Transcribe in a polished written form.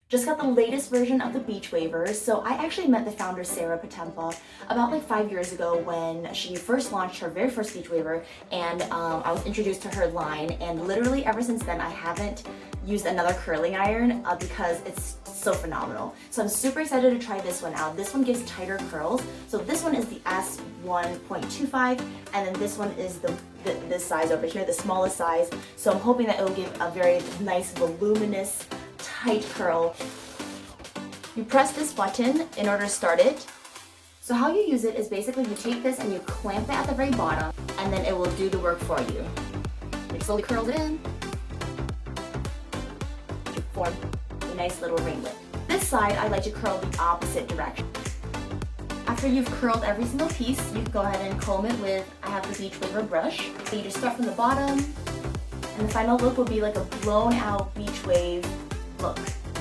Just got the latest version of the Beachwaver. So I actually met the founder, Sarah Patempa, about like 5 years ago when she first launched her very first Beachwaver, and I was introduced to her line, and literally ever since then I haven't used another curling iron because it's so phenomenal. So I'm super excited to try this one out. This one gives tighter curls. So this one is the S1.25, and then this one is this size over here, the smallest size. So I'm hoping that it will give a very nice, voluminous, tight curl. You press this button in order to start it. So how you use it is basically you take this and you clamp it at the very bottom, and then it will do the work for you. You slowly curl it in to form a nice little ringlet. This side, I like to curl the opposite direction. After you've curled every single piece, you can go ahead and comb it with, I have the Beachwaver brush. So you just start from the bottom, and the final look will be like a blown out beach wave look.